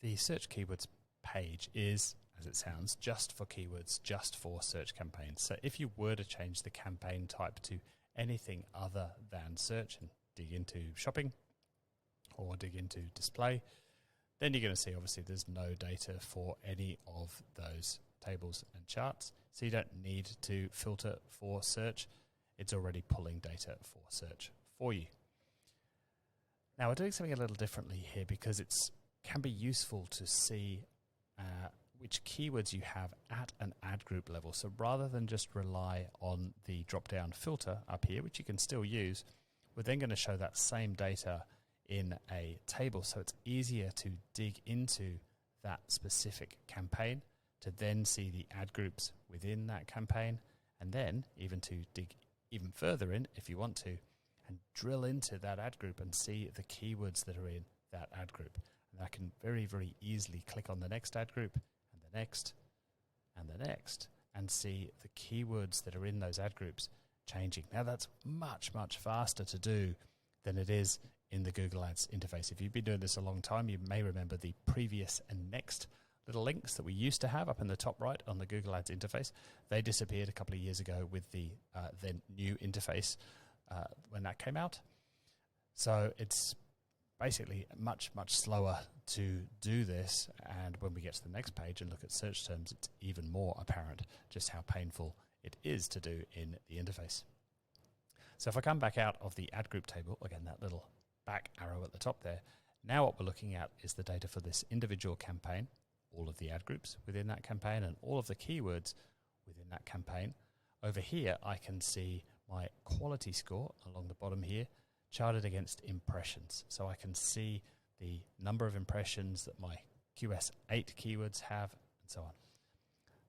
the search keywords page is, as it sounds, just for keywords, just for search campaigns. So if you were to change the campaign type to anything other than search and dig into shopping or dig into display, then you're going to see obviously there's no data for any of those tables and charts. So you don't need to filter for search. It's already pulling data for search for you. Now we're doing something a little differently here because it can be useful to see which keywords you have at an ad group level. So rather than just rely on the drop-down filter up here, which you can still use, we're then going to show that same data in a table. So it's easier to dig into that specific campaign to then see the ad groups within that campaign, and then even to dig even further in if you want to, and drill into that ad group and see the keywords that are in that ad group. And I can very, very easily click on the next ad group and the next and the next and see the keywords that are in those ad groups changing. Now that's much, much faster to do than it is in the Google Ads interface. If you've been doing this a long time, you may remember the previous and next little links that we used to have up in the top right on the Google Ads interface. They disappeared a couple of years ago with the then new interface when that came out. So it's basically much, much slower to do this. And when we get to the next page and look at search terms, it's even more apparent just how painful it is to do in the interface. So if I come back out of the ad group table, again, that little back arrow at the top there, now what we're looking at is the data for this individual campaign, all of the ad groups within that campaign and all of the keywords within that campaign. Over here, I can see my quality score along the bottom here, charted against impressions. So I can see the number of impressions that my QS8 keywords have and so on.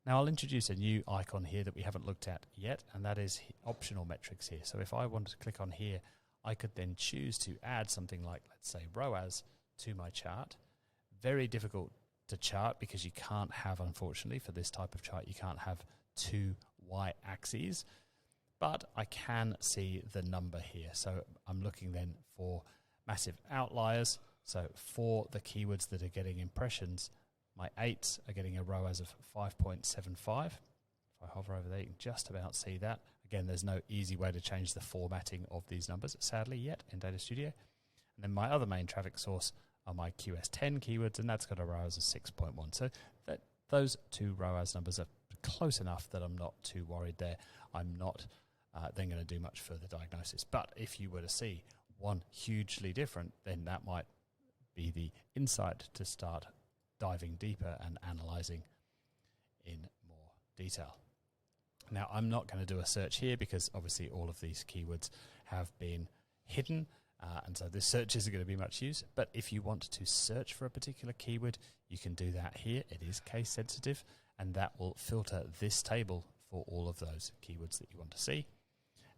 Now I'll introduce a new icon here that we haven't looked at yet, and that is optional metrics here. So if I wanted to click on here, I could then choose to add something like, let's say, ROAS to my chart. Very difficult to chart because you can't have, unfortunately, for this type of chart, you can't have two y-axes, but I can see the number here. So I'm looking then for massive outliers. So for the keywords that are getting impressions, my 8s are getting a ROAS of 5.75. If I hover over there, you can just about see that. Again, there's no easy way to change the formatting of these numbers, sadly, yet in Data Studio. And then my other main traffic source are my QS10 keywords, and that's got a ROAS of 6.1. So those two ROAS numbers are close enough that I'm not too worried there. I'm not then going to do much further diagnosis. But if you were to see one hugely different, then that might be the insight to start diving deeper and analyzing in more detail. Now, I'm not going to do a search here because obviously all of these keywords have been hidden. And so this search isn't going to be much use. But if you want to search for a particular keyword, you can do that here. It is case sensitive, and that will filter this table for all of those keywords that you want to see.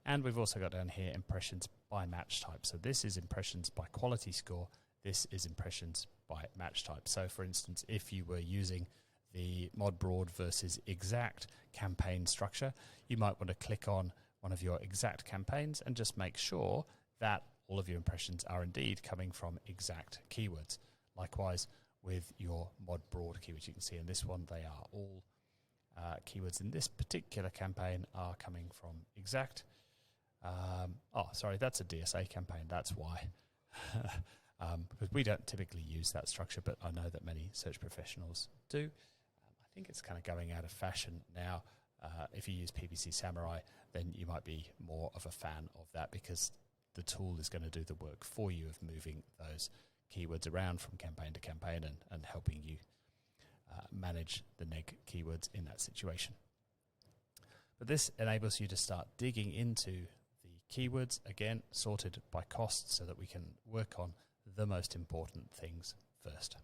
And we've also got down here impressions by match type. So this is impressions by quality score. This is impressions by match type. So for instance, if you were using the mod broad versus exact campaign structure, you might want to click on one of your exact campaigns and just make sure that all of your impressions are indeed coming from exact keywords. Likewise with your mod broad keywords, you can see in this one, they are all keywords in this particular campaign are coming from exact. Sorry, that's a DSA campaign. That's why. Because we don't typically use that structure, but I know that many search professionals do. I think it's kind of going out of fashion now. If you use PPC Samurai, then you might be more of a fan of that because the tool is going to do the work for you of moving those keywords around from campaign to campaign and helping you manage the neg keywords in that situation. But this enables you to start digging into the keywords, again, sorted by cost so that we can work on the most important things first.